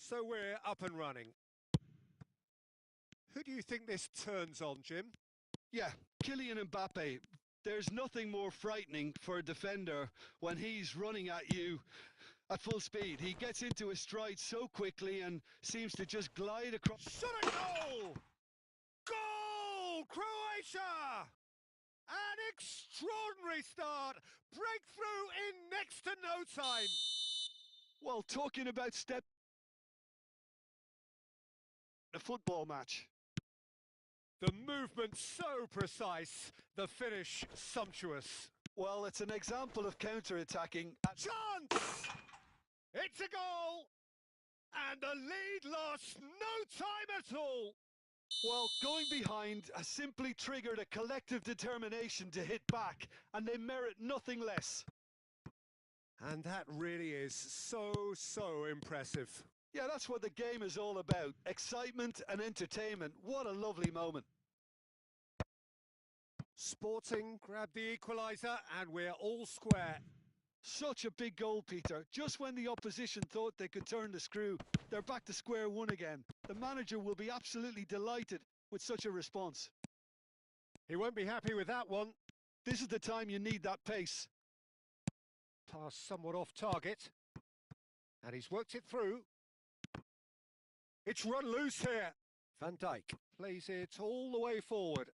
So we're up and running. Who do you think this turns on, Jim? Yeah, Kylian Mbappe. There's nothing more frightening for a defender when he's running at you at full speed. He gets into his stride so quickly and seems to just glide across. Shot a goal! Goal! Croatia! An extraordinary start. Breakthrough in next to no time. Well, talking about a football match. The movement so precise, the finish sumptuous. Well, it's an example of counter-attacking. Chance! It's a goal! And the lead lost no time at all. Well, going behind has simply triggered a collective determination to hit back, and they merit nothing less. And that really is so impressive. Yeah, that's what the game is all about. Excitement and entertainment. What a lovely moment. Sporting grabbed the equaliser and we're all square. Such a big goal, Peter. Just when the opposition thought they could turn the screw, they're back to square one again. The manager will be absolutely delighted with such a response. He won't be happy with that one. This is the time you need that pace. Pass somewhat off target. And he's worked it through. It's run loose here. Van Dijk plays it all the way forward.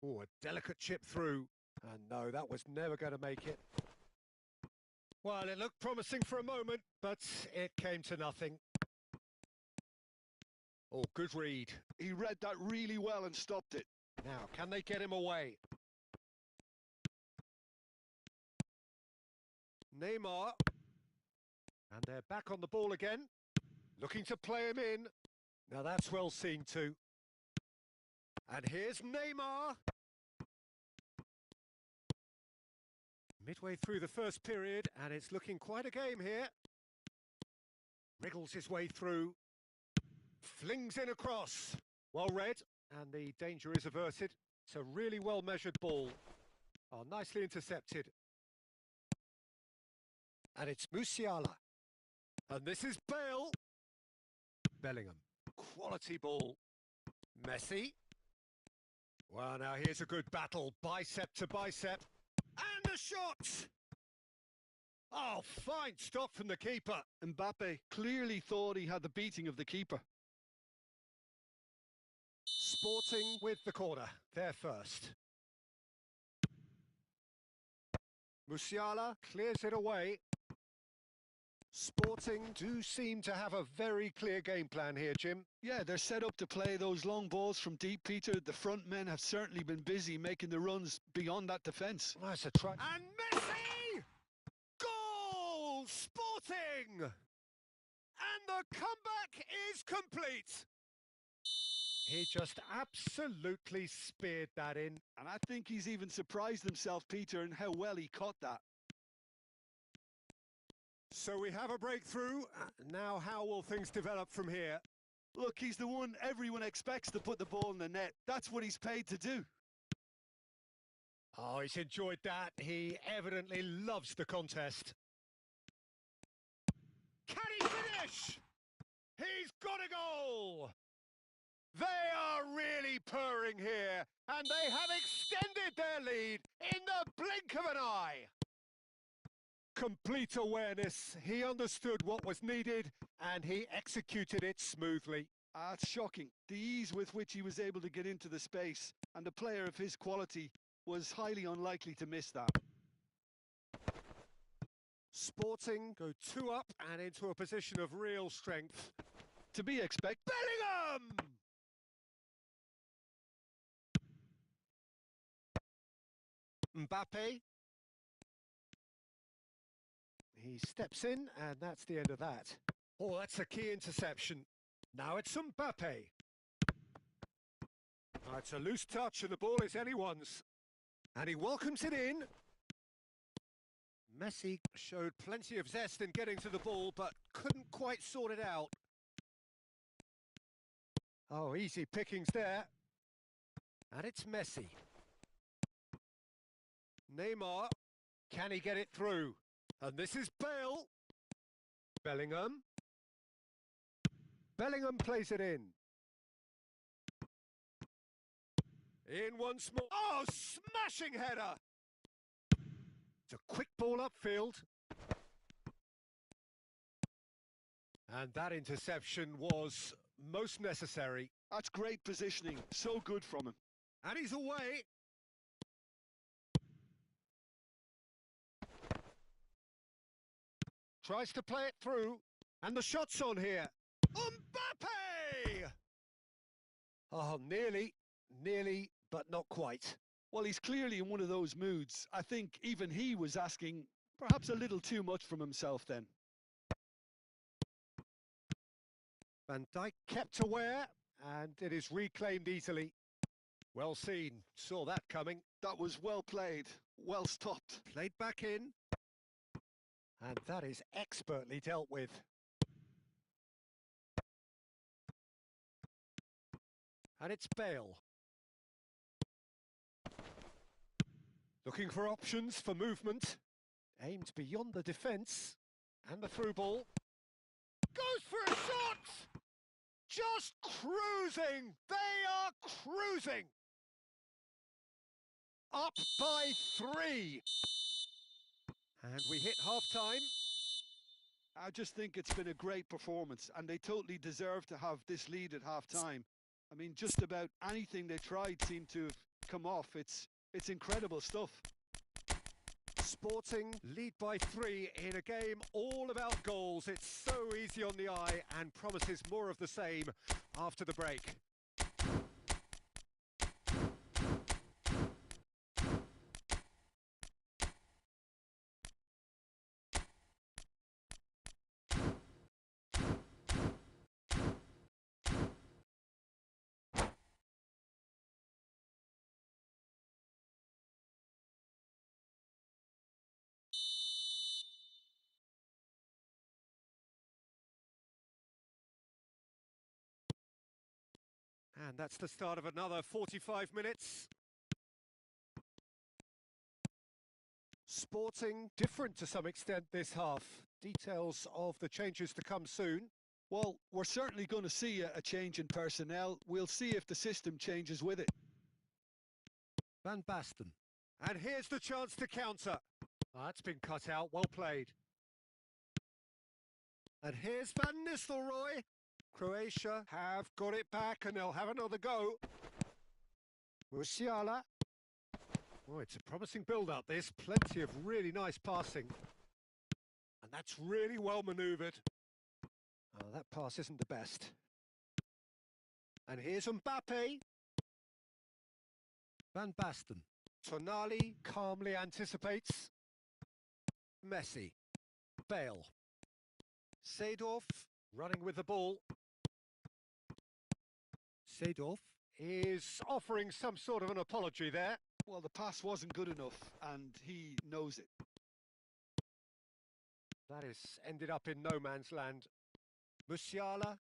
Oh, a delicate chip through. And no, that was never going to make it. Well, it looked promising for a moment, but it came to nothing. Oh, good read. He read that really well and stopped it. Now, can they get him away? Neymar. And they're back on the ball again. Looking to play him in. Now that's well seen too. And here's Neymar. Midway through the first period, and it's looking quite a game here. Wriggles his way through. Flings in across. Well read, and the danger is averted. It's a really well-measured ball. Oh, nicely intercepted. And it's Musiala. And this is Bale. Bellingham. Quality ball. Messi. Well, now here's a good battle. Bicep to bicep. And a shot! Oh, fine stop from the keeper. Mbappe clearly thought he had the beating of the keeper. Sporting with the corner. They're first. Musiala clears it away. Sporting do seem to have a very clear game plan here, Jim. Yeah, they're set up to play those long balls from deep, Peter. The front men have certainly been busy making the runs beyond that defence. Nice a try. And Messi! Goal! Sporting! And the comeback is complete. He just absolutely speared that in. And I think he's even surprised himself, Peter, in how well he caught that. So we have a breakthrough. Now how will things develop from here? Look, he's the one everyone expects to put the ball in the net. That's what he's paid to do. Oh, he's enjoyed that. He evidently loves the contest. Can he finish? He's got a goal! They are really purring here, and they have extended their lead in the blink of an eye. Complete awareness. He understood what was needed, and he executed it smoothly. It's shocking. The ease with which he was able to get into the space, and a player of his quality was highly unlikely to miss that. Sporting go 2 up and into a position of real strength. To be expected. Bellingham! Mbappe. He steps in, and that's the end of that. Oh, that's a key interception. Now it's Mbappe. Oh, it's a loose touch, and the ball is anyone's. And he welcomes it in. Messi showed plenty of zest in getting to the ball, but couldn't quite sort it out. Oh, easy pickings there. And it's Messi. Neymar. Can he get it through? And this is Bale. Bellingham. Bellingham plays it in. In once more. Oh, smashing header! It's a quick ball upfield. And that interception was most necessary. That's great positioning. So good from him. And he's away. Tries to play it through. And the shot's on here. Mbappe! Oh, nearly, but not quite. Well, he's clearly in one of those moods. I think even he was asking perhaps a little too much from himself then. Van Dijk kept aware, and it is reclaimed easily. Well seen, saw that coming. That was well played, well stopped. Played back in. And that is expertly dealt with. And it's Bale. Looking for options for movement. Aimed beyond the defence. And the through ball. Goes for a shot! Just cruising! They are cruising! Up by 3. And we hit half-time. I just think it's been a great performance, and they totally deserve to have this lead at half-time. I mean, just about anything they tried seemed to have come off. It's incredible stuff. Sporting lead by 3 in a game all about goals. It's so easy on the eye and promises more of the same after the break. And that's the start of another 45 minutes. Sporting different to some extent this half. Details of the changes to come soon. Well, we're certainly going to see a change in personnel. We'll see if the system changes with it. Van Basten. And here's the chance to counter. That's been cut out, well played. And here's Van Nistelrooy. Croatia have got it back and they'll have another go. Musiala. Oh, it's a promising build-up, this. Plenty of really nice passing. And that's really well manoeuvred. Oh, that pass isn't the best. And here's Mbappe. Van Basten. Tonali calmly anticipates. Messi. Bale. Seedorf running with the ball. Seedorf is offering some sort of an apology there. Well, the pass wasn't good enough, and he knows it. That has ended up in no man's land. Musiala.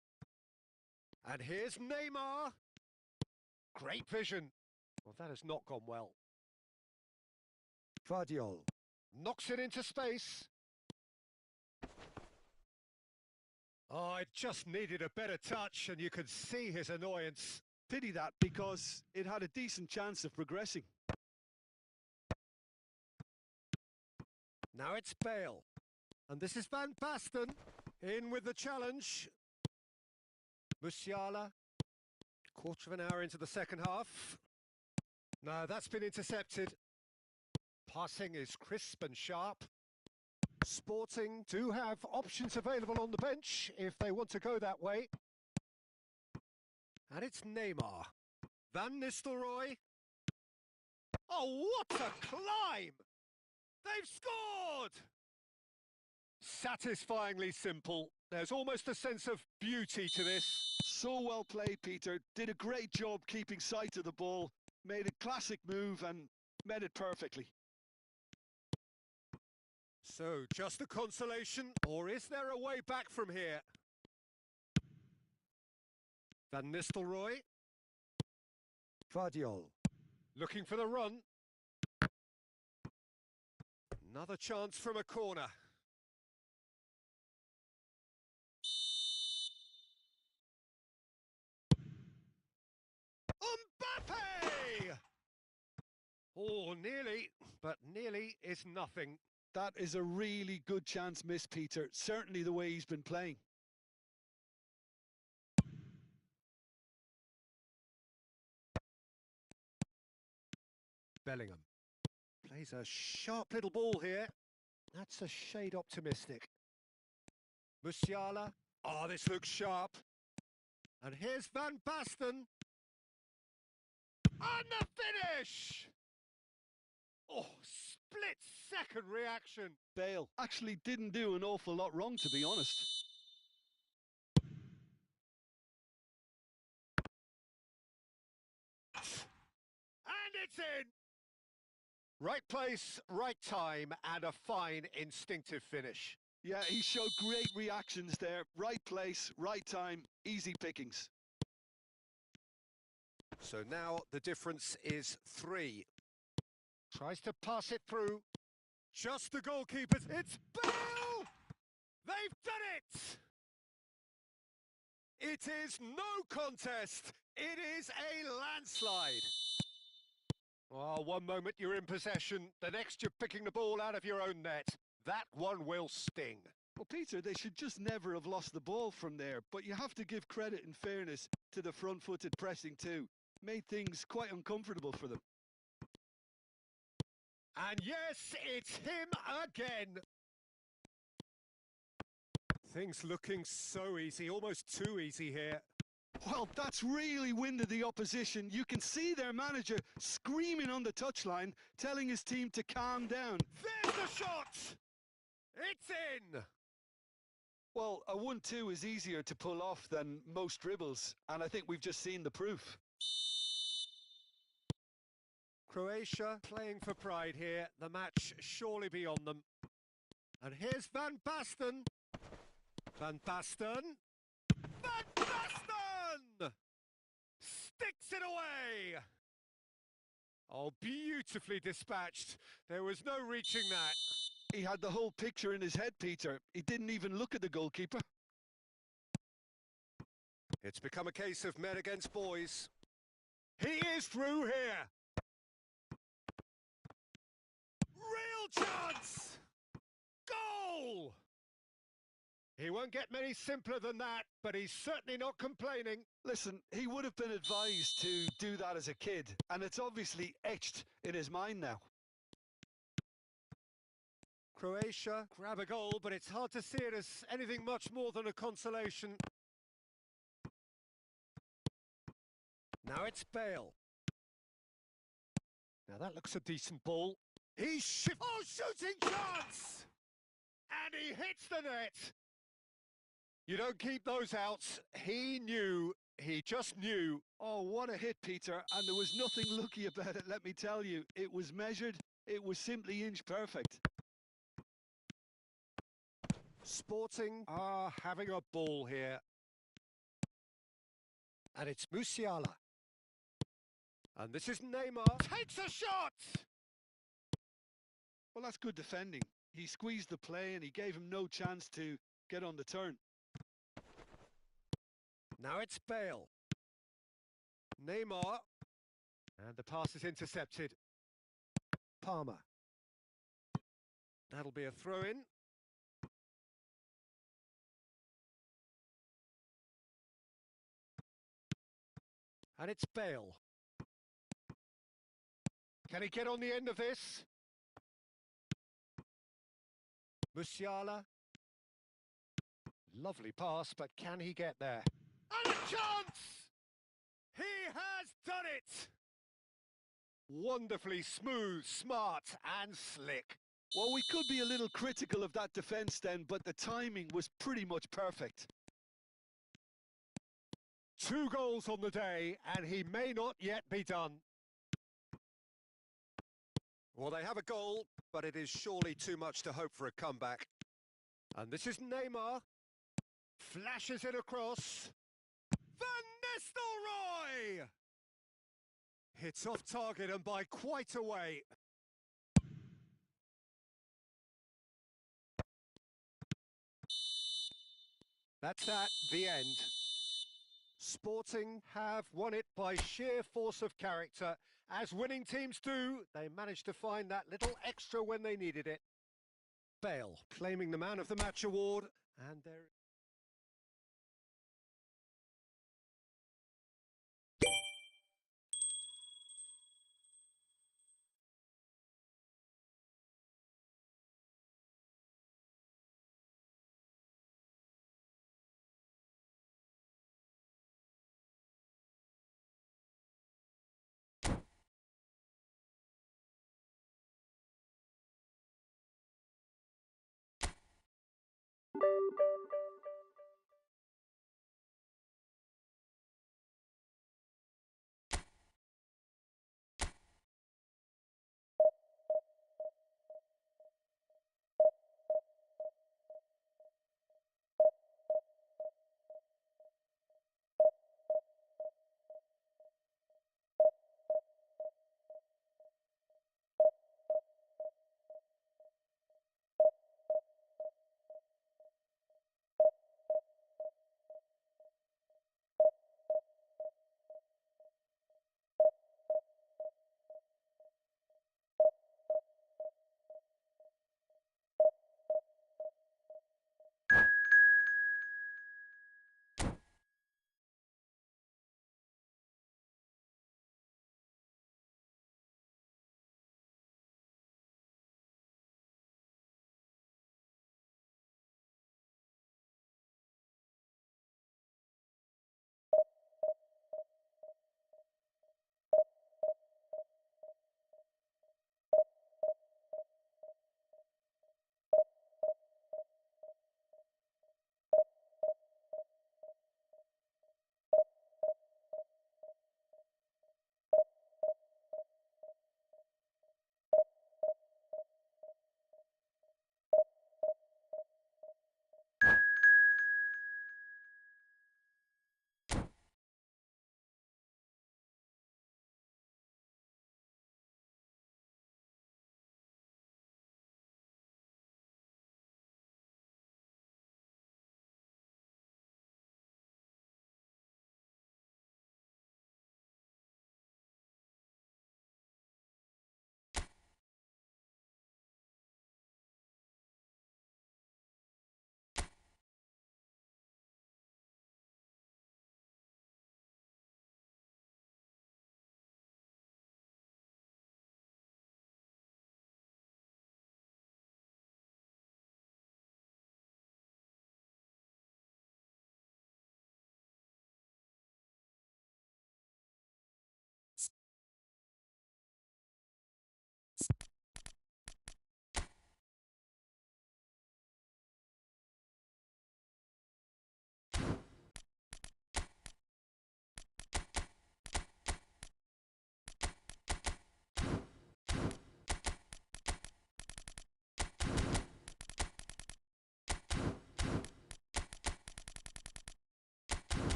And here's Neymar. Great vision. Well, that has not gone well. Vardiol knocks it into space. Oh, it just needed a better touch, and you could see his annoyance. Pity that, because it had a decent chance of progressing. Now it's Bale. And this is Van Basten. In with the challenge. Musiala. Quarter of an hour into the second half. No, that's been intercepted. Passing is crisp and sharp. Sporting do have options available on the bench if they want to go that way. And it's Neymar. Van Nistelrooy. Oh, what a climb! They've scored! Satisfyingly simple. There's almost a sense of beauty to this. So well played, Peter. Did a great job keeping sight of the ball. Made a classic move and met it perfectly. So, just a consolation, or is there a way back from here? Van Nistelrooy. Vardiol. Looking for the run. Another chance from a corner. Well, nearly, but nearly is nothing. That is a really good chance missed, Peter. Certainly the way he's been playing. Bellingham plays a sharp little ball here. That's a shade optimistic. Musiala. Oh, this looks sharp. And here's Van Basten. And the finish! Oh, split-second reaction. Bale actually didn't do an awful lot wrong, to be honest. And it's in! Right place, right time, and a fine instinctive finish. Yeah, he showed great reactions there. Right place, right time, easy pickings. So now the difference is 3. Tries to pass it through. Just the goalkeepers. It's Bale! They've done it! It is no contest. It is a landslide. Oh, one moment you're in possession, the next you're picking the ball out of your own net. That one will sting. Well, Peter, they should just never have lost the ball from there, but you have to give credit and fairness to the front-footed pressing too. Made things quite uncomfortable for them. And yes, it's him again. Things looking so easy, almost too easy here. Well, that's really winded the opposition. You can see their manager screaming on the touchline, telling his team to calm down. There's the shot! It's in! Well, a 1-2 is easier to pull off than most dribbles, and I think we've just seen the proof. Croatia playing for pride here. The match surely beyond them. And here's Van Basten. Van Basten. Van Basten! Sticks it away! Oh, beautifully dispatched. There was no reaching that. He had the whole picture in his head, Peter. He didn't even look at the goalkeeper. It's become a case of men against boys. He is through here. Real chance! Goal! He won't get many simpler than that, but he's certainly not complaining. Listen, he would have been advised to do that as a kid, and it's obviously etched in his mind now. Croatia grab a goal, but it's hard to see it as anything much more than a consolation. Now it's Bale. Now that looks a decent ball. He's shooting chance! And he hits the net. You don't keep those outs. He knew. He just knew. Oh, what a hit, Peter. And there was nothing lucky about it, let me tell you. It was measured. It was simply inch perfect. Sporting are having a ball here. And it's Musiala. And this is Neymar. Takes a shot! Well, that's good defending. He squeezed the play and he gave him no chance to get on the turn. Now it's Bale. Neymar. And the pass is intercepted. Palmer. That'll be a throw-in. And it's Bale. Can he get on the end of this? Musiala. Lovely pass, but can he get there? And a chance! He has done it! Wonderfully smooth, smart and slick. Well, we could be a little critical of that defence then, but the timing was pretty much perfect. 2 goals on the day, and he may not yet be done. Well, they have a goal, but it is surely too much to hope for a comeback. And this is Neymar. Flashes it across. Van Nistelrooy! Hits off target and by quite a way. That's that, the end. Sporting have won it by sheer force of character As winning teams do, they managed to find that little extra when they needed it. Bale claiming the Man of the Match award, and there...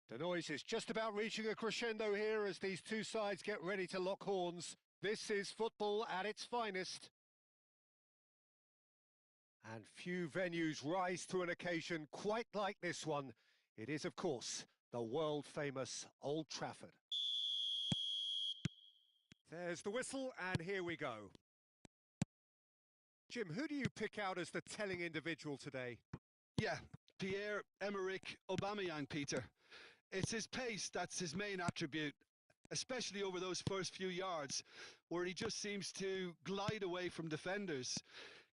The noise is just about reaching a crescendo here as these two sides get ready to lock horns. This is football at its finest. And few venues rise to an occasion quite like this one. It is, of course, the world-famous Old Trafford. There's the whistle, and here we go. Jim, who do you pick out as the telling individual today? Yeah, Pierre-Emerick Aubameyang, Peter. It's his pace that's his main attribute, especially over those first few yards, where he just seems to glide away from defenders,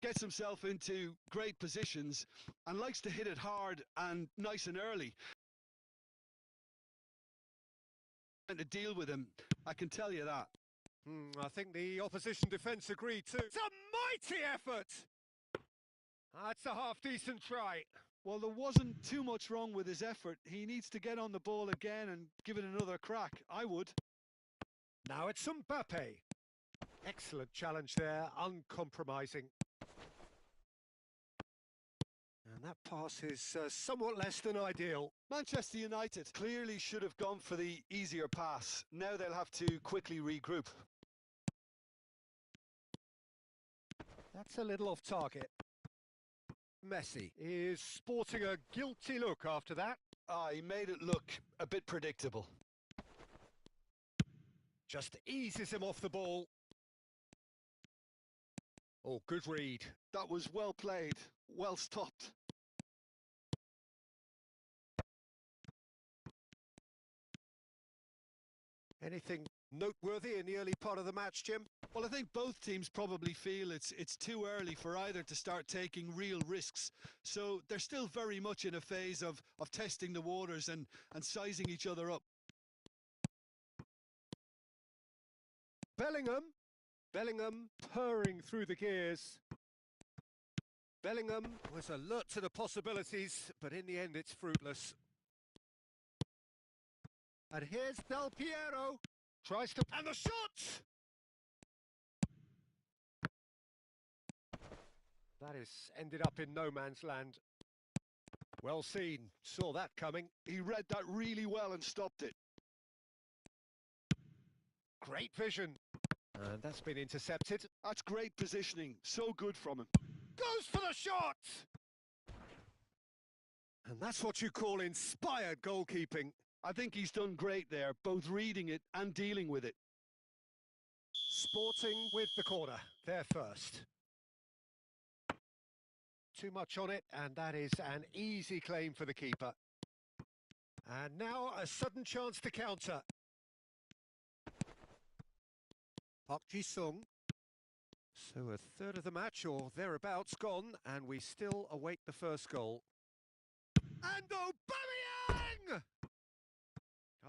gets himself into great positions, and likes to hit it hard and nice and early. And to deal with him, I can tell you that. I think the opposition defence agreed too. It's a mighty effort! That's a half-decent try. Well, there wasn't too much wrong with his effort. He needs to get on the ball again and give it another crack. I would. Now it's Mbappe. Excellent challenge there, uncompromising. And that pass is somewhat less than ideal. Manchester United clearly should have gone for the easier pass. Now they'll have to quickly regroup. That's a little off target. Messi is sporting a guilty look after that. He made it look a bit predictable. Just eases him off the ball. Oh, good read. That was well played, well stopped. Anything noteworthy in the early part of the match, Jim? Well, I think both teams probably feel it's too early for either to start taking real risks. So they're still very much in a phase of testing the waters and sizing each other up. Bellingham purring through the gears. Bellingham was alert to the possibilities, but in the end it's fruitless. And here's Del Piero. Tries to... And the shot! That is ended up in no man's land. Well seen. Saw that coming. He read that really well and stopped it. Great vision. And that's been intercepted. That's great positioning. So good from him. Goes for the shot! And that's what you call inspired goalkeeping. I think he's done great there, both reading it and dealing with it. Sporting with the corner. They're first. Too much on it, and that is an easy claim for the keeper. And now a sudden chance to counter. Park Ji-sung. So a third of the match, or thereabouts, gone, and we still await the first goal. And Aubameyang!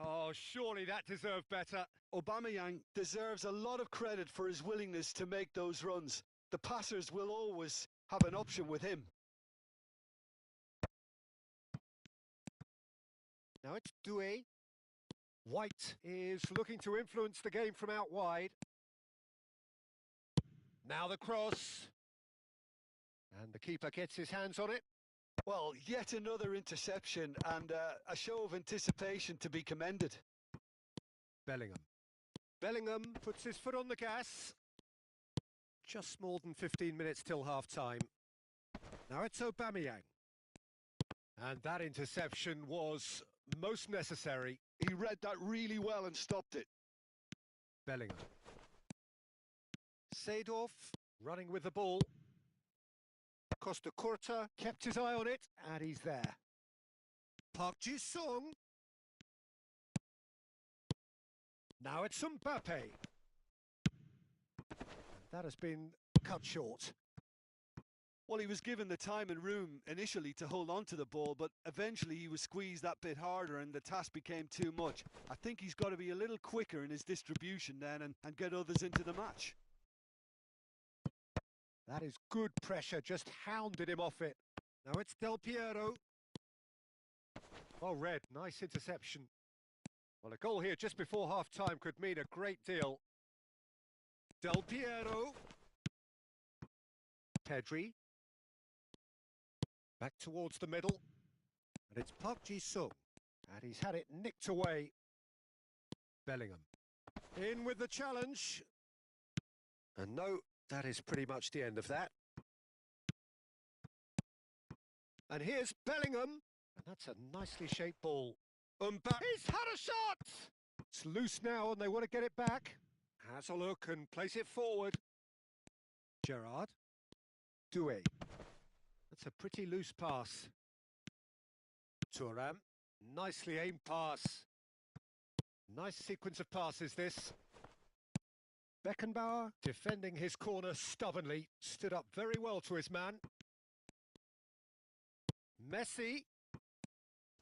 Oh, surely that deserved better. Aubameyang deserves a lot of credit for his willingness to make those runs. The passers will always have an option with him. Now it's Doué. White is looking to influence the game from out wide. Now the cross. And the keeper gets his hands on it. Well, yet another interception and a show of anticipation to be commended. Bellingham puts his foot on the gas. Just more than 15 minutes till half-time. Now it's Aubameyang. And that interception was most necessary. He read that really well and stopped it. Bellingham. Seedorf running with the ball. Costa Curta kept his eye on it, and he's there. Park Ji-sung. Now it's Mbappe. That has been cut short. Well, he was given the time and room initially to hold on to the ball, but eventually he was squeezed that bit harder and the task became too much. I think he's got to be a little quicker in his distribution then and get others into the match. That is good pressure, just hounded him off it. Now it's Del Piero. Well read, nice interception. Well, a goal here just before half-time could mean a great deal. Del Piero. Pedri. Back towards the middle. And it's Park Ji-sung. And he's had it nicked away. Bellingham. In with the challenge. And no, that is pretty much the end of that. And here's Bellingham. And that's a nicely shaped ball. He's had a shot! It's loose now and they want to get it back. Has a look and place it forward. Gerrard. Doué. That's a pretty loose pass. Thuram. Nicely aimed pass. Nice sequence of passes this. Beckenbauer, defending his corner stubbornly, stood up very well to his man. Messi.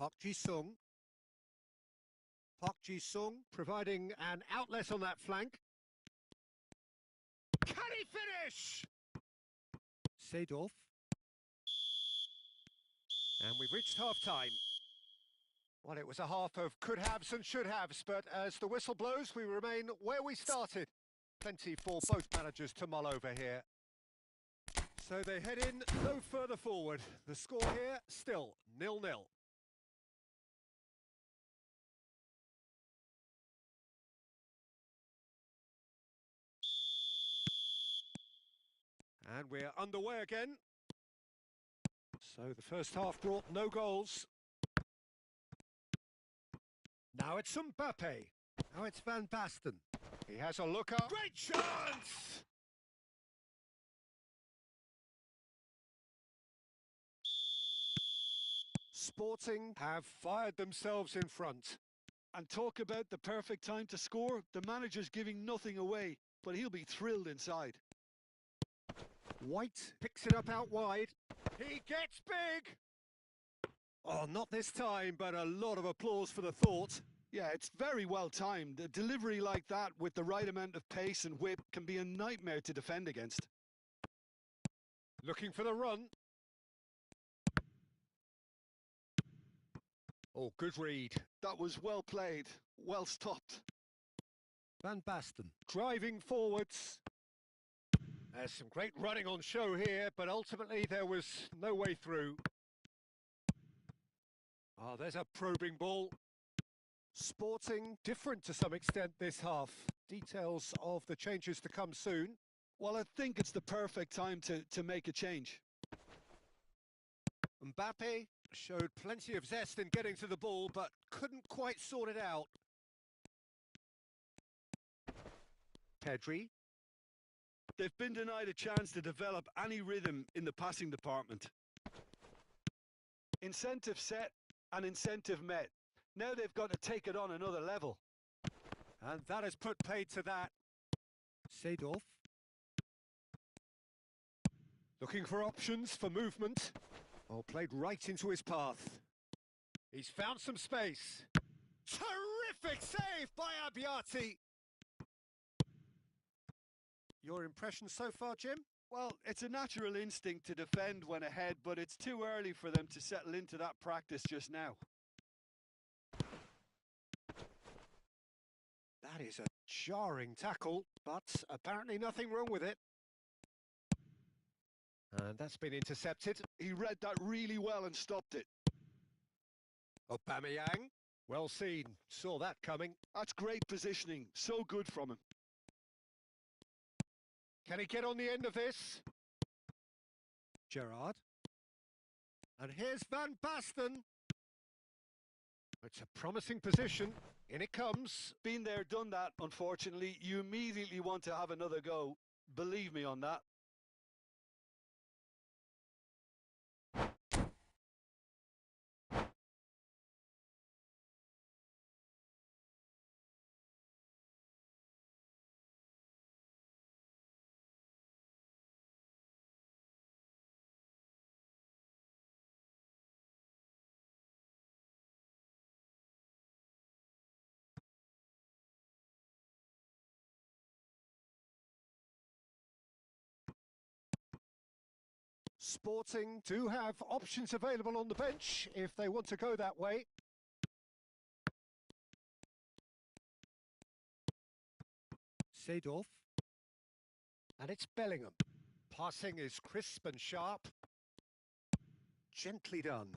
Park Ji-sung. Park Ji-sung providing an outlet on that flank. Can he finish? Seedorf. And we've reached half-time. Well, it was a half of could-haves and should-haves, but as the whistle blows, we remain where we started. Plenty for both managers to mull over here. So they head in no further forward. The score here, still 0-0. And we're underway again. So the first half brought no goals. Now it's Mbappe. Now it's Van Basten. He has a look up. Great chance! Sporting have fired themselves in front. And talk about the perfect time to score. The manager's giving nothing away, but he'll be thrilled inside. White picks it up out wide. He gets big! Oh, not this time, but a lot of applause for the thought. Yeah, it's very well timed. A delivery like that with the right amount of pace and whip can be a nightmare to defend against. Looking for the run. Oh, good read. That was well played, well stopped. Van Basten driving forwards. There's some great running on show here, but ultimately there was no way through. Oh, there's a probing ball. Sporting different to some extent this half. Details of the changes to come soon. Well, I think it's the perfect time to make a change. Mbappe showed plenty of zest in getting to the ball, but couldn't quite sort it out. Pedri. They've been denied a chance to develop any rhythm in the passing department. Incentive set and incentive met. Now they've got to take it on another level. And that has put paid to that. Seedorf. Looking for options for movement. Oh, played right into his path. He's found some space. Terrific save by Abbiati. Your impression so far, Jim? Well, it's a natural instinct to defend when ahead, but it's too early for them to settle into that practice just now. That is a jarring tackle, but apparently nothing wrong with it. And that's been intercepted. He read that really well and stopped it. Aubameyang, well seen, saw that coming. That's great positioning, so good from him. Can he get on the end of this? Gerrard. And here's Van Basten. It's a promising position. In it comes. Been there, done that, unfortunately. You immediately want to have another go. Believe me on that. Sporting do have options available on the bench if they want to go that way. Seedorf. And it's Bellingham. Passing is crisp and sharp. Gently done.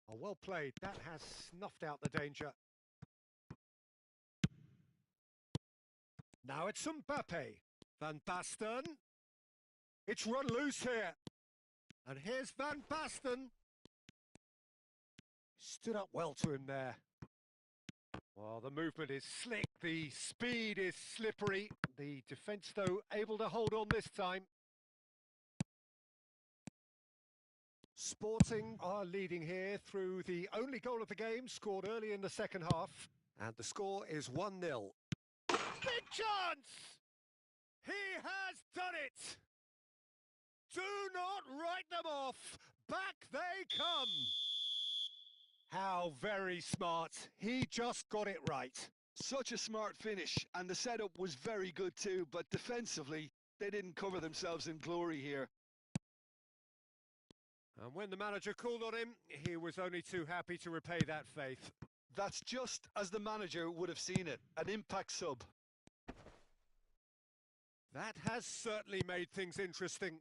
Oh, well played. That has snuffed out the danger. Now it's Mbappe. Van Basten. It's run loose here. And here's Van Basten. Stood up well to him there. Well, the movement is slick. The speed is slippery. The defence, though, able to hold on this time. Sporting are leading here through the only goal of the game, scored early in the second half. And the score is 1-0. Big chance! He has done it! Do not write them off! Back they come! How very smart. He just got it right. Such a smart finish, and the setup was very good too, but defensively, they didn't cover themselves in glory here. And when the manager called on him, he was only too happy to repay that faith. That's just as the manager would have seen it, an impact sub. That has certainly made things interesting.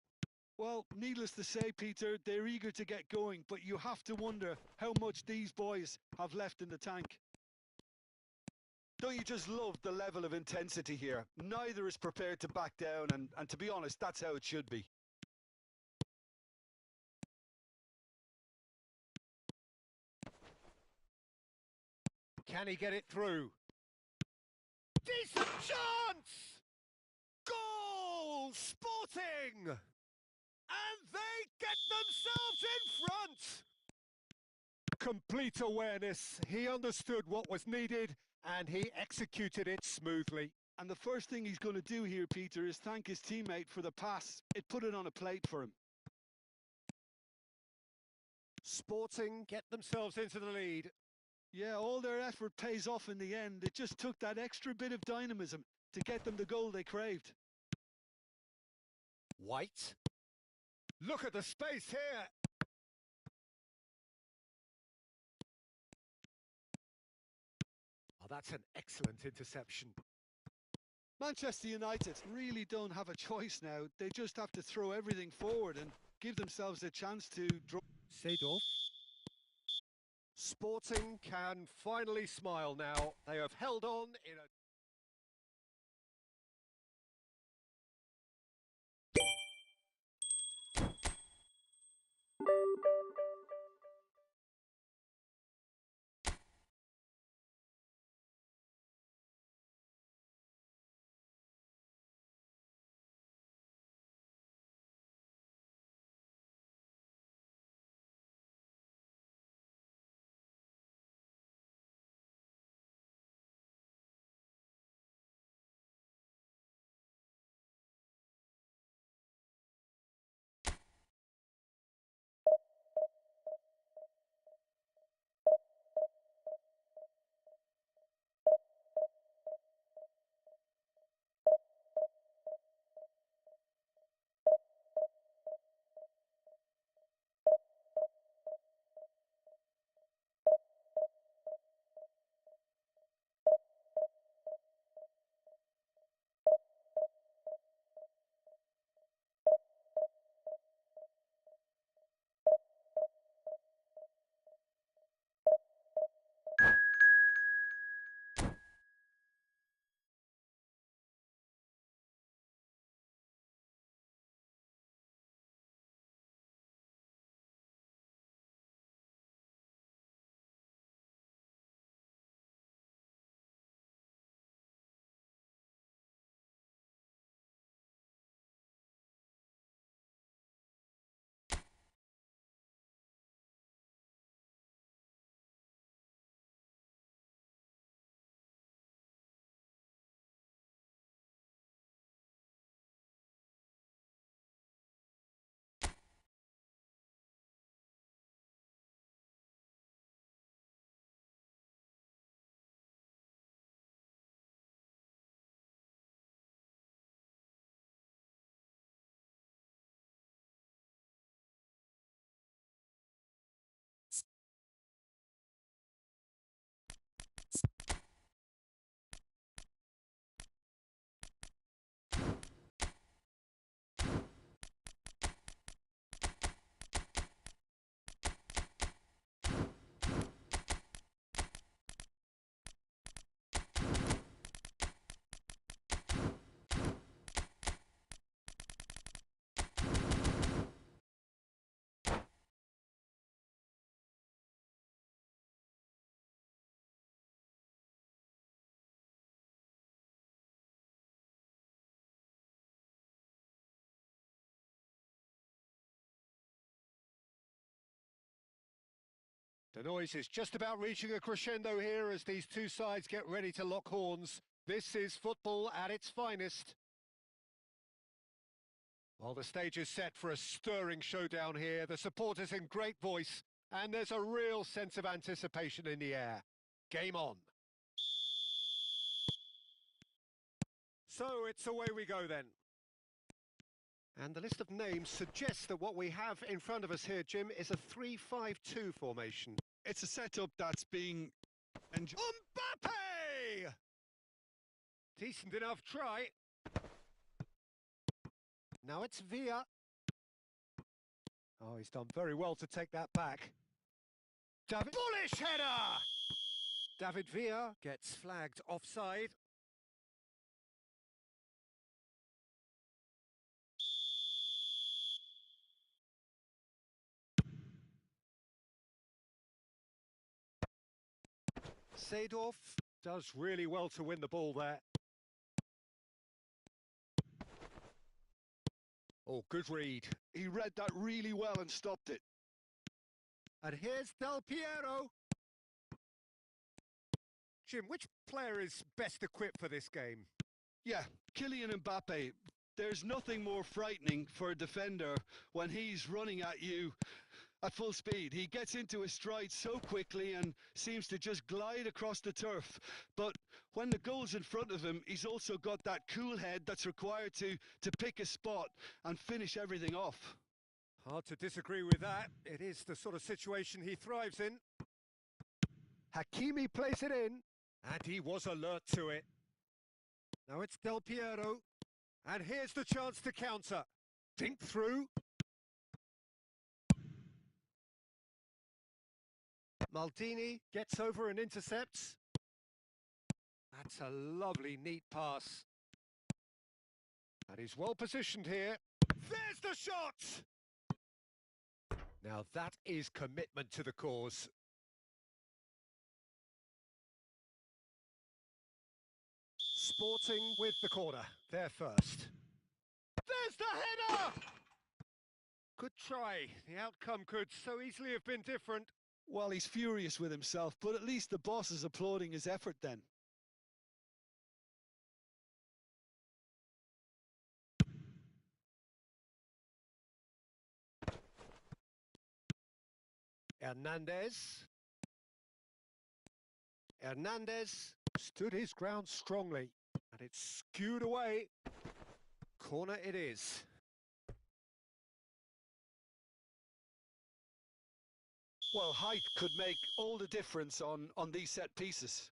Well, needless to say, Peter, they're eager to get going, but you have to wonder how much these boys have left in the tank. Don't you just love the level of intensity here? Neither is prepared to back down, and to be honest, that's how it should be. Can he get it through? Decent chance! Goal! Sporting! And they get themselves in front! Complete awareness. He understood what was needed and he executed it smoothly. And the first thing he's going to do here, Peter, is thank his teammate for the pass. It put it on a plate for him. Sporting get themselves into the lead. Yeah, all their effort pays off in the end. It just took that extra bit of dynamism to get them the goal they craved. White. Look at the space here. Oh, that's an excellent interception. Manchester United really don't have a choice now. They just have to throw everything forward and give themselves a chance to draw. Seedorf. Sporting can finally smile now. They have held on in a... The noise is just about reaching a crescendo here as these two sides get ready to lock horns. This is football at its finest. While the stage is set for a stirring showdown here, the supporters in great voice, and there's a real sense of anticipation in the air. Game on. So it's away we go then. And the list of names suggests that what we have in front of us here, Jim, is a 3-5-2 formation. It's a setup that's being Mbappe! Decent enough try. Now it's Villa. Oh, he's done very well to take that back. David, bullish header! David Villa gets flagged offside. Seedorf does really well to win the ball there. Oh, good read. He read that really well and stopped it. And here's Del Piero. Jim, which player is best equipped for this game? Yeah, Kylian Mbappe. There's nothing more frightening for a defender when he's running at you at full speed. He gets into his stride so quickly and seems to just glide across the turf. But when the goal's in front of him, he's also got that cool head that's required to pick a spot and finish everything off. Hard to disagree with that. It is the sort of situation he thrives in. Hakimi plays it in, and he was alert to it. Now it's Del Piero, and here's the chance to counter. Dink through. Maldini gets over and intercepts. That's a lovely, neat pass. And he's well positioned here. There's the shot! Now that is commitment to the cause. Sporting with the corner. There first. There's the header! Good try. The outcome could so easily have been different. Well, he's furious with himself, but at least the boss is applauding his effort then. Hernandez stood his ground strongly, and it's skewed away. Corner it is. Well, height could make all the difference on these set pieces.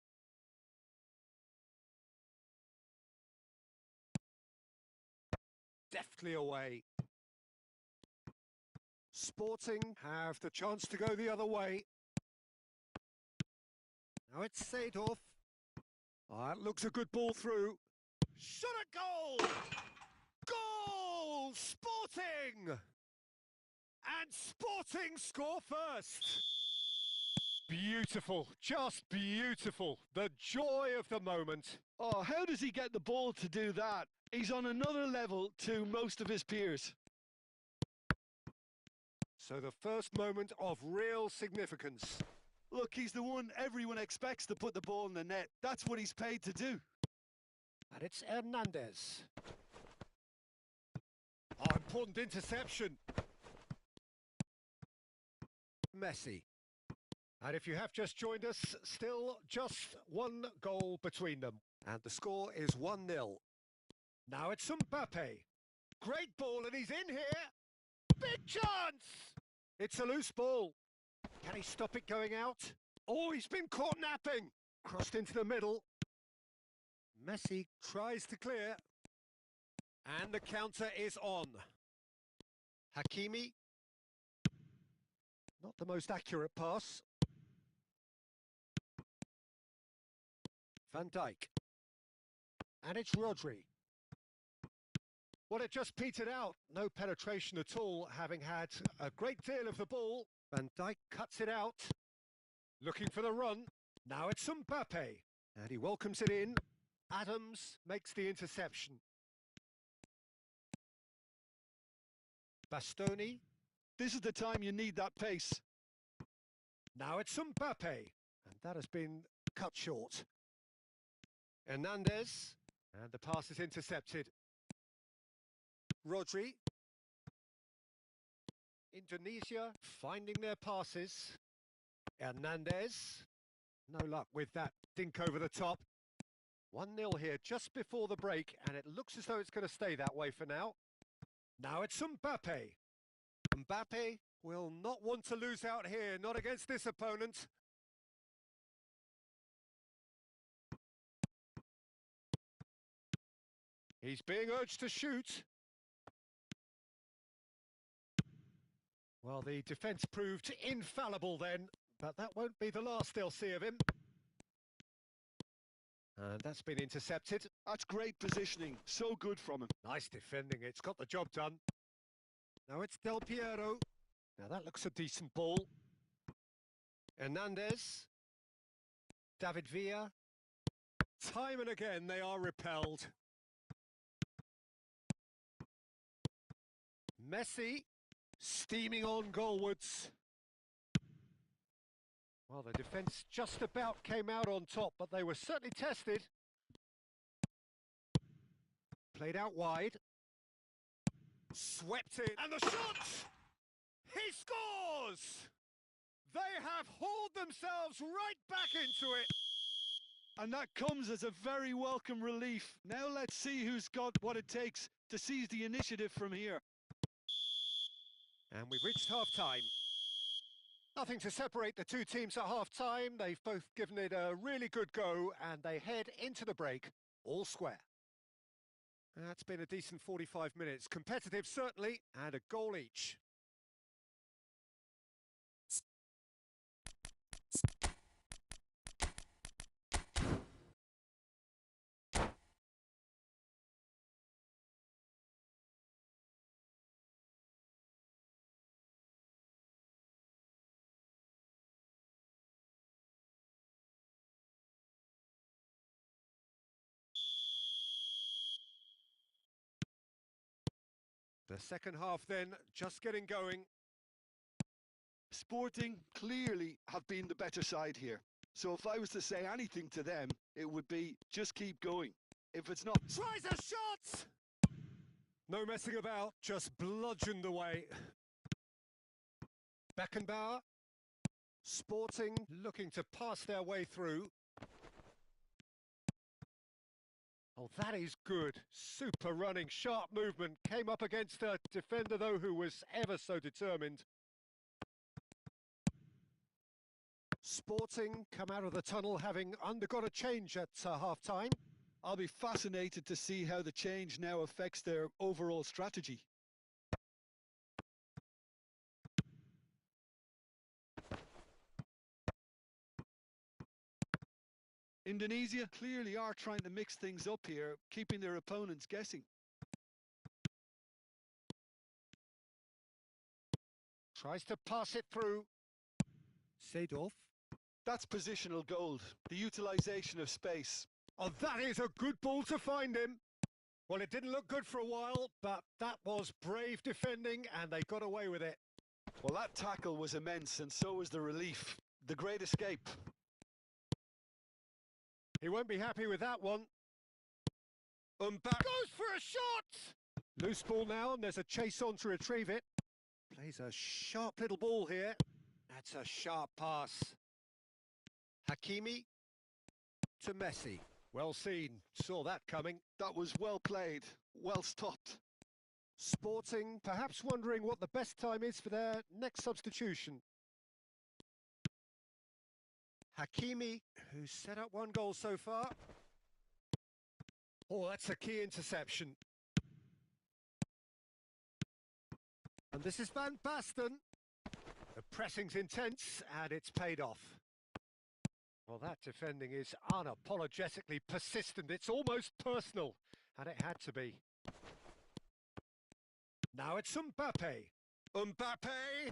Deftly away. Sporting have the chance to go the other way. Now it's Seedorf. Oh, that looks a good ball through. Shot at goal! Goal! Sporting! And Sporting score first. Beautiful, just beautiful. The joy of the moment. Oh, how does he get the ball to do that? He's on another level to most of his peers. So the first moment of real significance. Look, he's the one everyone expects to put the ball in the net. That's what he's paid to do. And it's Hernandez. Oh, important interception. Messi. And if you have just joined us, still just one goal between them. And the score is 1-0. Now it's Mbappe. Great ball, and he's in here. Big chance! It's a loose ball. Can he stop it going out? Oh, he's been caught napping. Crossed into the middle. Messi tries to clear. And the counter is on. Hakimi. Not the most accurate pass. Van Dijk. And it's Rodri. Well, it just petered out. No penetration at all, having had a great deal of the ball. Van Dijk cuts it out. Looking for the run. Now it's Mbappe. And he welcomes it in. Adams makes the interception. Bastoni. This is the time you need that pace. Now it's Mbappe. And that has been cut short. Hernandez. And the pass is intercepted. Rodri. Indonesia finding their passes. Hernandez. No luck with that dink over the top. 1-0 here just before the break, and it looks as though it's going to stay that way for now. Now it's Mbappe. Mbappe will not want to lose out here, not against this opponent. He's being urged to shoot. Well, the defence proved infallible then, but that won't be the last they'll see of him. And that's been intercepted. That's great positioning. So good from him. Nice defending. It's got the job done. Now it's Del Piero. Now that looks a decent ball. Hernandez. David Villa. Time and again they are repelled. Messi. Steaming on goalwards. Well, the defence just about came out on top, but they were certainly tested. Played out wide. Swept in. And the shot! He scores! They have hauled themselves right back into it. And that comes as a very welcome relief. Now let's see who's got what it takes to seize the initiative from here. And we've reached half-time. Nothing to separate the two teams at half-time. They've both given it a really good go, and they head into the break all square. That's been a decent 45 minutes. Competitive, certainly, and a goal each. The second half then, just getting going. Sporting clearly have been the better side here. So if I was to say anything to them, it would be just keep going. If it's not... Tries a shot! No messing about, just bludgeoned away. Beckenbauer. Sporting looking to pass their way through. Oh, that is good. Super running, sharp movement. Came up against a defender, though, who was ever so determined. Sporting come out of the tunnel having undergone a change at half-time. I'll be fascinated to see how the change now affects their overall strategy. Indonesia clearly are trying to mix things up here, keeping their opponents guessing. Tries to pass it through. Seedorf. That's positional gold, the utilisation of space. Oh, that is a good ball to find him. Well, it didn't look good for a while, but that was brave defending, and they got away with it. Well, that tackle was immense, and so was the relief. The great escape. He won't be happy with that one. Goes for a shot! Loose ball now, and there's a chase on to retrieve it. Plays a sharp little ball here. That's a sharp pass. Hakimi to Messi. Well seen, saw that coming. That was well played, well stopped. Sporting perhaps wondering what the best time is for their next substitution. Hakimi, who's set up one goal so far. Oh, that's a key interception. And this is Van Basten. The pressing's intense, and it's paid off. Well, that defending is unapologetically persistent. It's almost personal, and it had to be. Now it's Mbappe. Mbappe!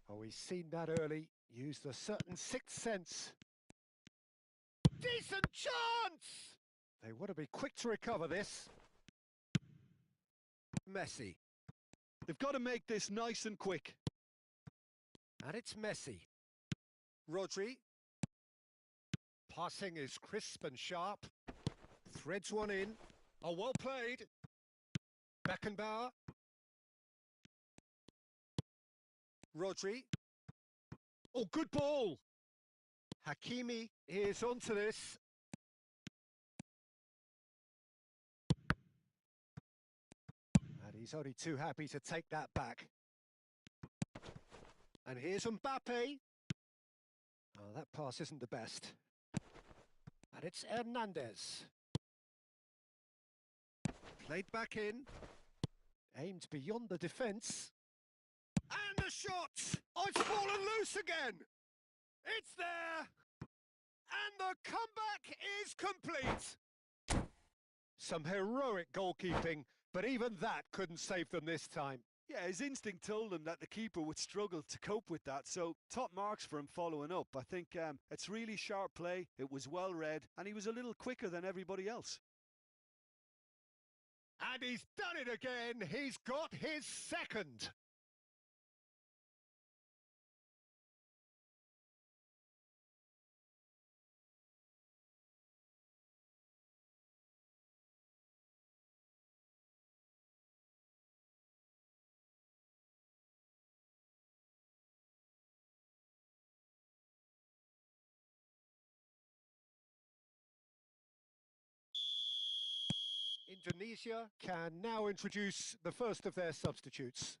Oh, he's seen that early. Used a certain sixth sense. Decent chance! They want to be quick to recover this. Messi. They've got to make this nice and quick. And it's Messi. Rodri. Passing is crisp and sharp. Threads one in. Oh, well played. Beckenbauer. Rodri. Oh, good ball. Hakimi is onto this. And he's only too happy to take that back. And here's Mbappe. Oh, that pass isn't the best. And it's Hernandez. Played back in. Aimed beyond the defence. And the shot! Oh, it's fallen loose again! It's there! And the comeback is complete! Some heroic goalkeeping, but even that couldn't save them this time. Yeah, his instinct told him that the keeper would struggle to cope with that, so top marks for him following up. I think it's really sharp play, it was well read, and he was a little quicker than everybody else. And he's done it again. He's got his second. Indonesia can now introduce the first of their substitutes.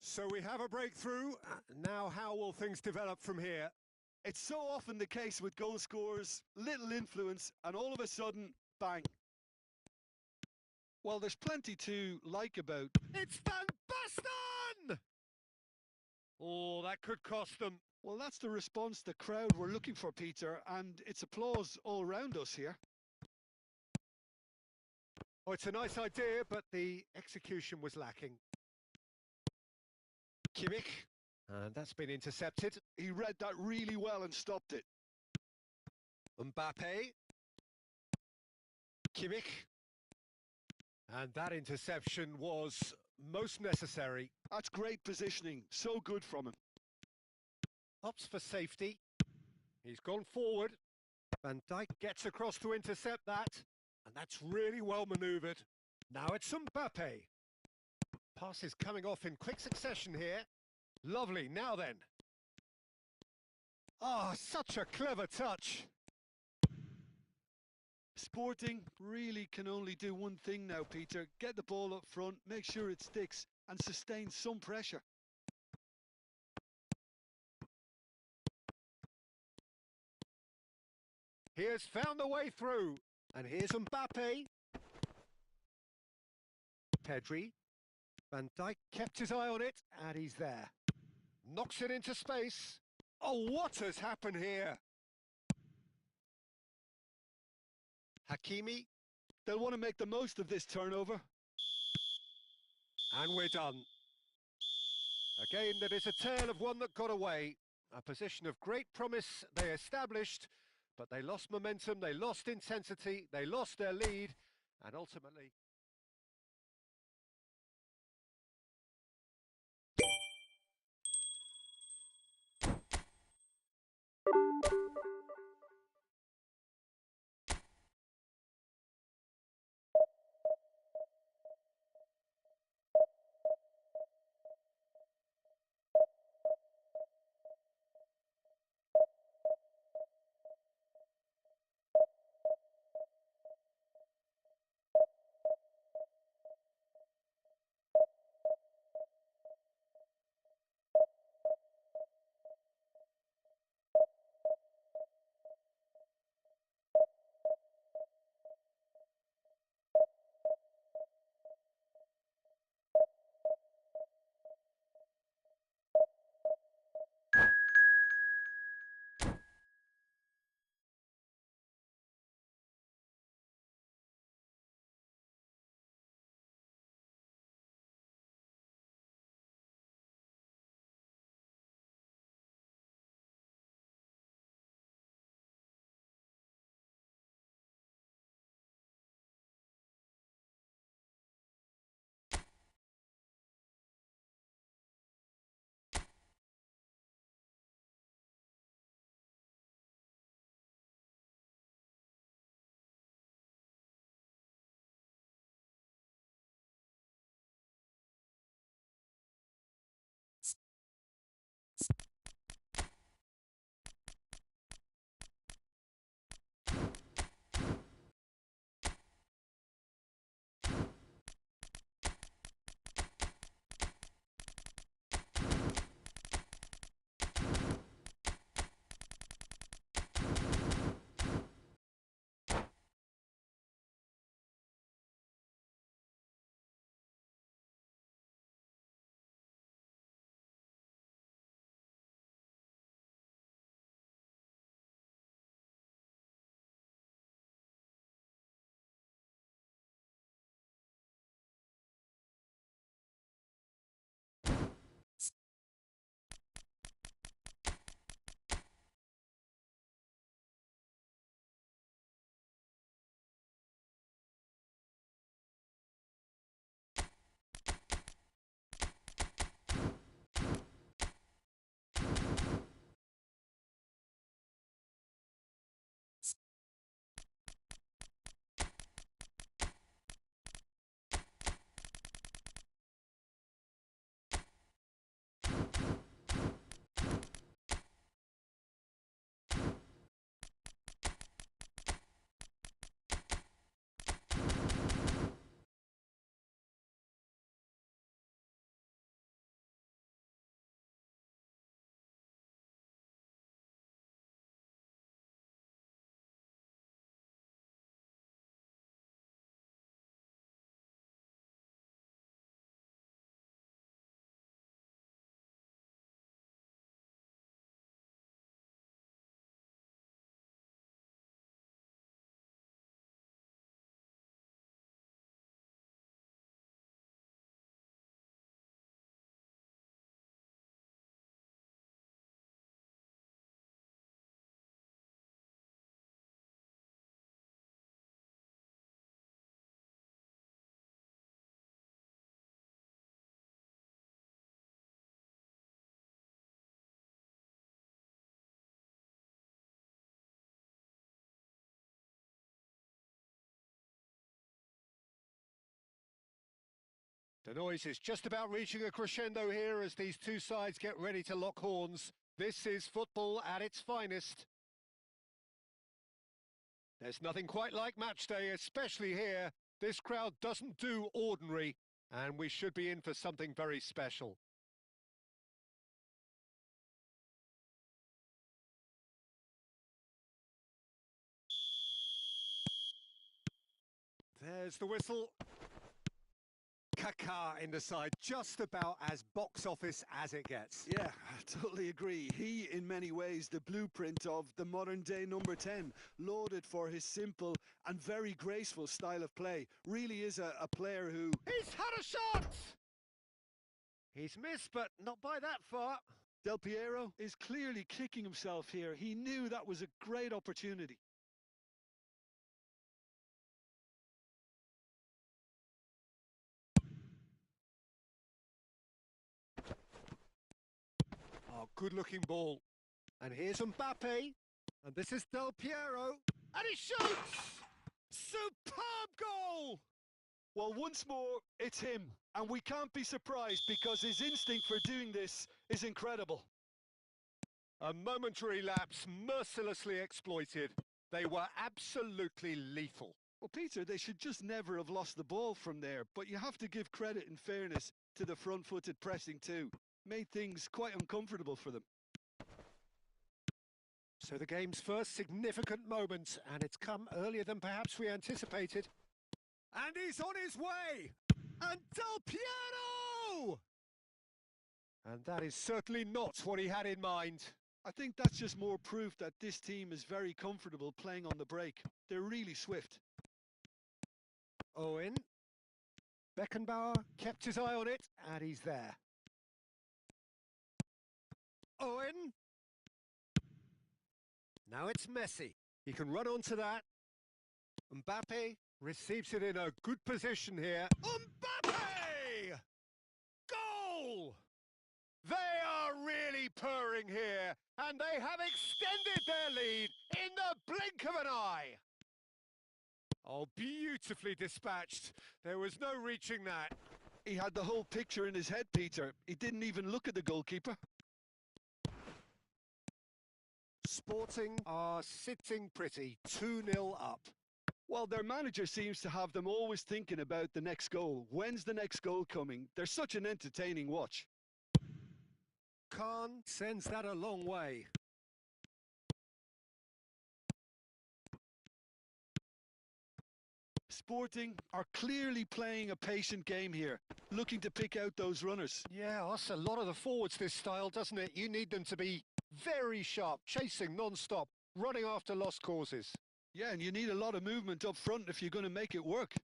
So we have a breakthrough. Now how will things develop from here? It's so often the case with goal scorers, little influence, and all of a sudden, bang. Well, there's plenty to like about. It's Van Basten! Oh, that could cost them. Well, that's the response the crowd were looking for, Peter, and it's applause all around us here. Oh, it's a nice idea, but the execution was lacking. Kimmich, and that's been intercepted. He read that really well and stopped it. Mbappe. Kimmich. And that interception was most necessary. That's great positioning, so good from him. Opts for safety. He's gone forward. Van Dijk gets across to intercept that. And that's really well manoeuvred. Now it's Mbappe. Pass is coming off in quick succession here. Lovely, now then. Ah, such a clever touch. Sporting really can only do one thing now, Peter. Get the ball up front, make sure it sticks, and sustain some pressure. He has found the way through. And here's Mbappe. Pedri. Van Dijk kept his eye on it, and he's there. Knocks it into space. Oh, what has happened here? Hakimi. They'll want to make the most of this turnover. And we're done. A game that is a tale of one that got away. A position of great promise they established, but they lost momentum, they lost intensity, they lost their lead, and ultimately... The noise is just about reaching a crescendo here as these two sides get ready to lock horns. This is football at its finest. There's nothing quite like match day, especially here. This crowd doesn't do ordinary, and we should be in for something very special. There's the whistle. Kitaaa in the side, just about as box office as it gets. Yeah, I totally agree. He, in many ways, the blueprint of the modern-day number 10, lauded for his simple and very graceful style of play. Really is a player who... He's had a shot! He's missed, but not by that far. Del Piero is clearly kicking himself here. He knew that was a great opportunity. Oh, good-looking ball. And here's Mbappe. And this is Del Piero. And he shoots! Superb goal! Well, once more, it's him. And we can't be surprised because his instinct for doing this is incredible. A momentary lapse, mercilessly exploited. They were absolutely lethal. Well, Peter, they should just never have lost the ball from there. But you have to give credit and fairness to the front-footed pressing too. Made things quite uncomfortable for them. So the game's first significant moment, and it's come earlier than perhaps we anticipated. And he's on his way! And Del Piero! And that is certainly not what he had in mind. I think that's just more proof that this team is very comfortable playing on the break. They're really swift. Owen. Beckenbauer kept his eye on it, and he's there. Owen. Now it's Messi. He can run onto that. Mbappe receives it in a good position here. Mbappe! Goal! They are really purring here, and they have extended their lead in the blink of an eye. Oh, beautifully dispatched. There was no reaching that. He had the whole picture in his head, Peter. He didn't even look at the goalkeeper. Sporting are sitting pretty, 2-0 up. Well, their manager seems to have them always thinking about the next goal. When's the next goal coming? They're such an entertaining watch. Khan sends that a long way. Sporting are clearly playing a patient game here, looking to pick out those runners. Yeah, that's a lot of the forwards, this style, doesn't it? You need them to be very sharp, chasing non-stop, running after lost causes. Yeah, and you need a lot of movement up front if you're going to make it work.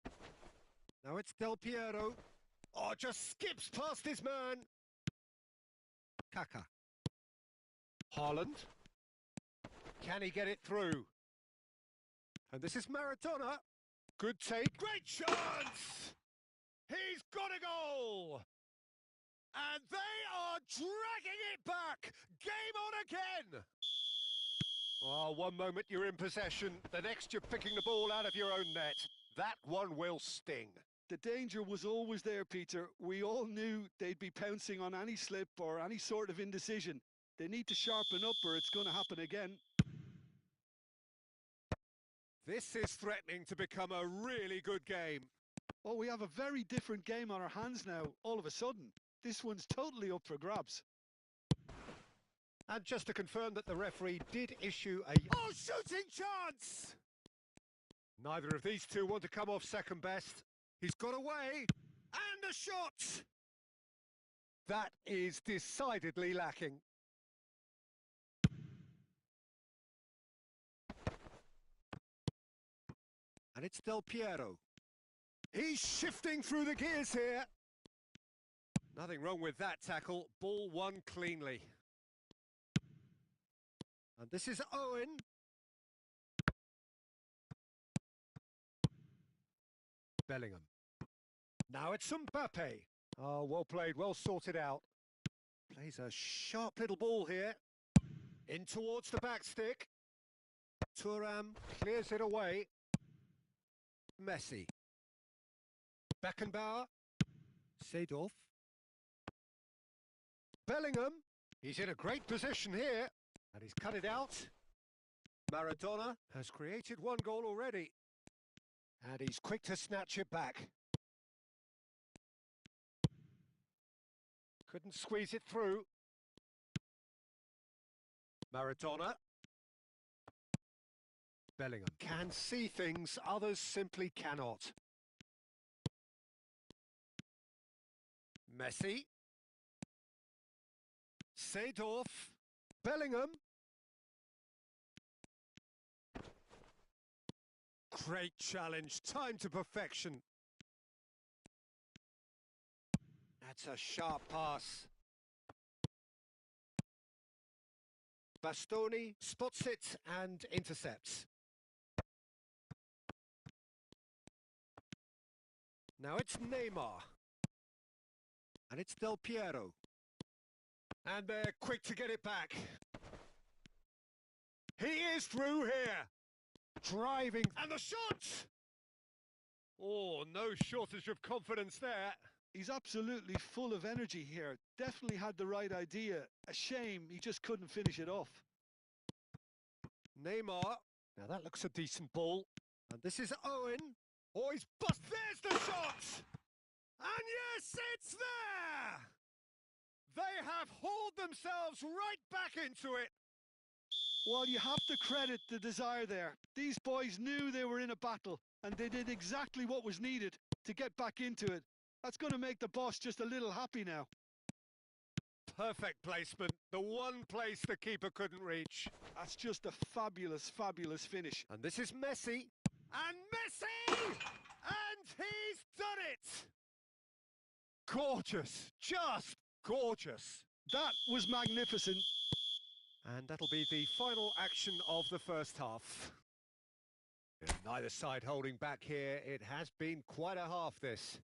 Now it's Del Piero. Oh, just skips past his man. Kitaaa. Haaland. Can he get it through? And this is Maradona. Good take. Great chance! He's got a goal! And they are dragging it back! Game on again! Oh, one moment you're in possession, the next you're picking the ball out of your own net. That one will sting. The danger was always there, Peter. We all knew they'd be pouncing on any slip or any sort of indecision. They need to sharpen up or it's going to happen again. This is threatening to become a really good game. Oh, we have a very different game on our hands now, all of a sudden. This one's totally up for grabs. And just to confirm that the referee did issue a... Oh, shooting chance! Neither of these two want to come off second best. He's got away, and a shot! That is decidedly lacking. And it's Del Piero. He's shifting through the gears here. Nothing wrong with that tackle. Ball won cleanly. And this is Owen. Bellingham. Now it's Mbappe. Oh, well played, well sorted out. Plays a sharp little ball here. In towards the back stick. Thuram clears it away. Messi. Beckenbauer. Seedorf. Bellingham. He's in a great position here. And he's cut it out. Maradona has created one goal already. And he's quick to snatch it back. Couldn't squeeze it through. Maradona. Bellingham can see things others simply cannot. Messi. Seedorf. Bellingham. Great challenge, time to perfection. That's a sharp pass. Bastoni spots it and intercepts. Now it's Neymar. And it's Del Piero. And they're quick to get it back. He is through here. Driving. And the shot! Oh, no shortage of confidence there. He's absolutely full of energy here. Definitely had the right idea. A shame he just couldn't finish it off. Neymar. Now that looks a decent ball. And this is Owen. Oh, he's bust. There's the shot! And yes, it's there! They have hauled themselves right back into it. Well, you have to credit the desire there. These boys knew they were in a battle, and they did exactly what was needed to get back into it. That's going to make the boss just a little happy now. Perfect placement. The one place the keeper couldn't reach. That's just a fabulous, fabulous finish. And this is Messi. And Messi! And he's done it! Gorgeous. Just gorgeous. That was magnificent. And that'll be the final action of the first half. Neither side holding back here. It has been quite a half, this.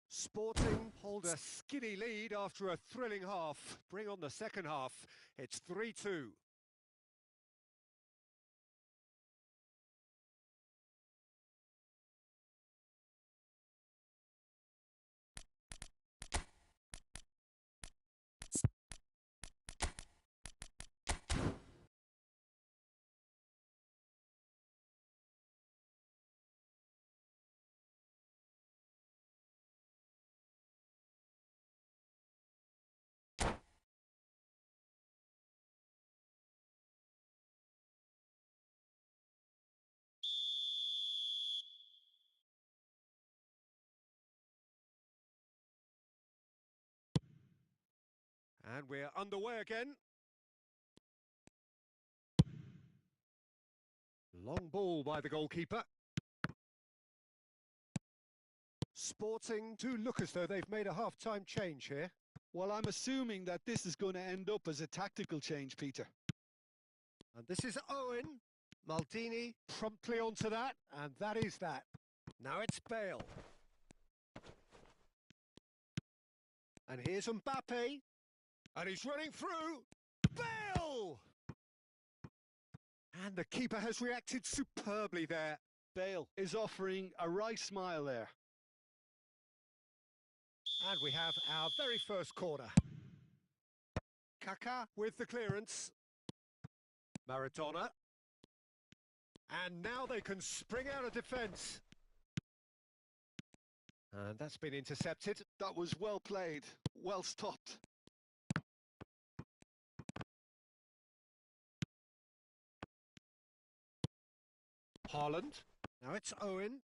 Sporting hold a skinny lead after a thrilling half. Bring on the second half. It's 3-2. And we're underway again. Long ball by the goalkeeper. Sporting do look as though they've made a half-time change here. Well, I'm assuming that this is going to end up as a tactical change, Peter. And this is Owen. Maldini promptly onto that, and that is that. Now it's Bale. And here's Mbappe. And he's running through. Bale! And the keeper has reacted superbly there. Bale is offering a right smile there. And we have our very first corner. Kitaaa with the clearance. Maradona. And now they can spring out of defence. And that's been intercepted. That was well played, well stopped. Haaland. Now it's Owen.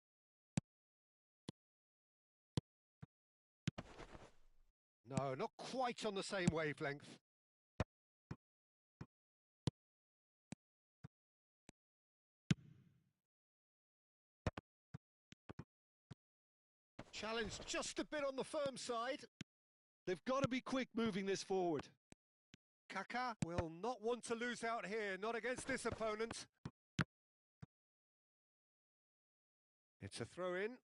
No, not quite on the same wavelength. Challenged just a bit on the firm side. They've got to be quick moving this forward. Kitaaa will not want to lose out here, not against this opponent. It's a throw-in.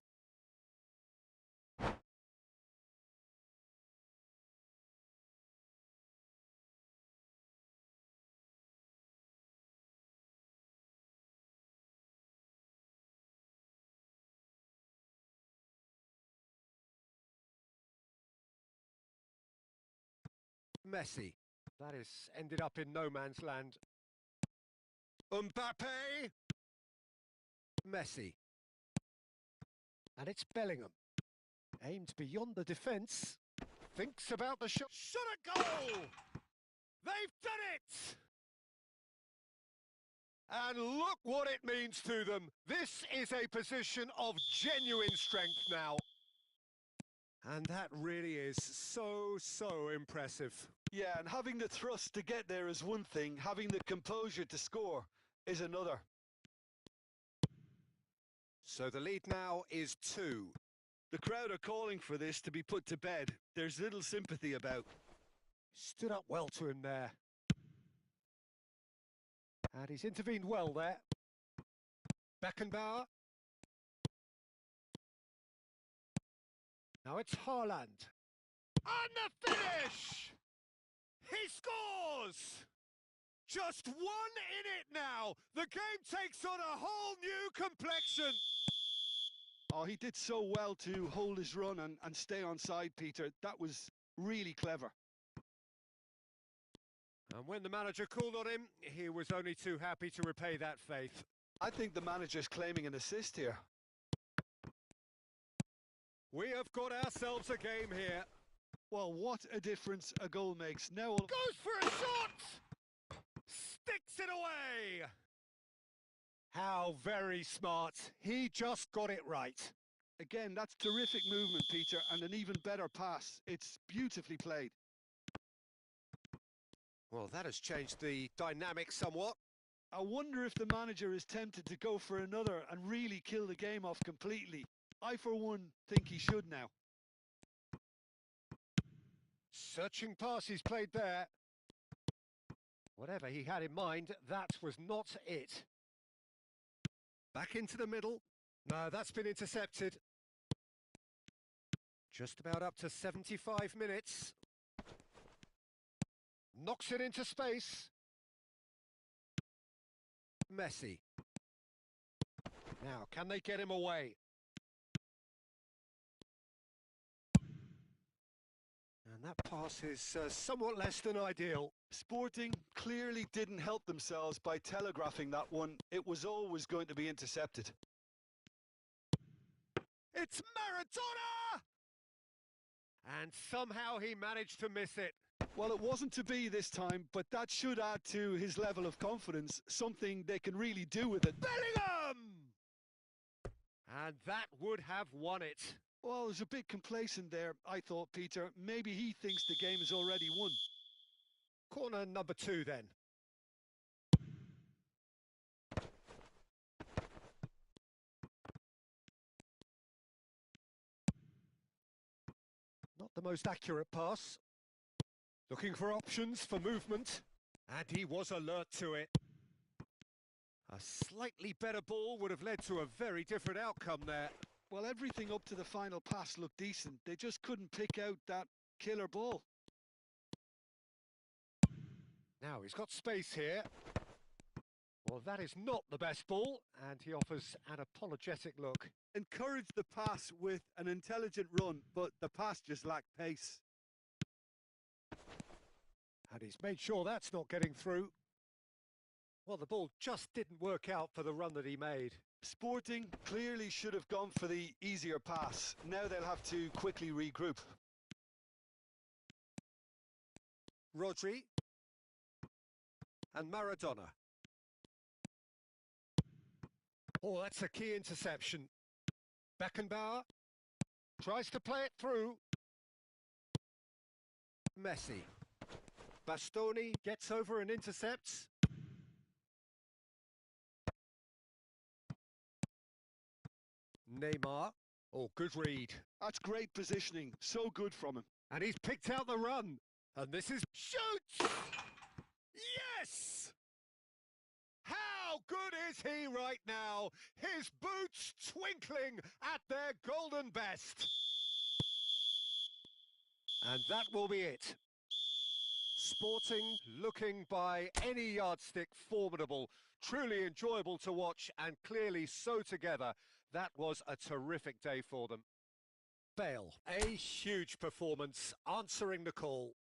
Messi. That has ended up in no man's land. Mbappe. Messi. And it's Bellingham. Aimed beyond the defence. Thinks about the shot. Shot a goal! They've done it! And look what it means to them. This is a position of genuine strength now. And that really is so impressive. Yeah, and having the thrust to get there is one thing, having the composure to score is another. So the lead now is 2. The crowd are calling for this to be put to bed. There's little sympathy about. Stood up well to him there. And he's intervened well there. Beckenbauer. Now it's Haaland. And the finish! He scores! Just one in it now. The game takes on a whole new complexion. Oh, he did so well to hold his run and stay on side, Peter. That was really clever. And when the manager called on him, he was only too happy to repay that faith. I think the manager's claiming an assist here. We have got ourselves a game here. Well, what a difference a goal makes. Now goes for a shot! Sticks it away! How very smart. He just got it right. Again, that's terrific movement, Peter, and an even better pass. It's beautifully played. Well, that has changed the dynamic somewhat. I wonder if the manager is tempted to go for another and really kill the game off completely. I, for one, think he should now. Searching pass he's played there. Whatever he had in mind, that was not it. Back into the middle. No, that's been intercepted. Just about up to 75 minutes. Knocks it into space. Messi. Now, can they get him away? And that pass is somewhat less than ideal. Sporting clearly didn't help themselves by telegraphing that one. It was always going to be intercepted. It's Maradona! And somehow he managed to miss it. Well, it wasn't to be this time, but that should add to his level of confidence, something they can really do with it. Bellingham! And that would have won it. Well, there's a bit complacent there, I thought, Peter. Maybe he thinks the game is already won. Corner number 2 then. Not the most accurate pass. Looking for options for movement. And he was alert to it. A slightly better ball would have led to a very different outcome there. Well, everything up to the final pass looked decent. They just couldn't pick out that killer ball. Now he's got space here. Well, that is not the best ball, and he offers an apologetic look. Encouraged the pass with an intelligent run, but the pass just lacked pace. And he's made sure that's not getting through. Well, the ball just didn't work out for the run that he made. Sporting clearly should have gone for the easier pass. Now they'll have to quickly regroup. Rodri. And Maradona. Oh, that's a key interception. Beckenbauer tries to play it through. Messi. Bastoni gets over and intercepts. Neymar. Oh, good read. That's great positioning. So good from him. And he's picked out the run. And this is... Shoots! Yes! How good is he right now? His boots twinkling at their golden best. And that will be it. Sporting, looking by any yardstick formidable, truly enjoyable to watch and clearly so together. That was a terrific day for them. Bale, a huge performance, answering the call.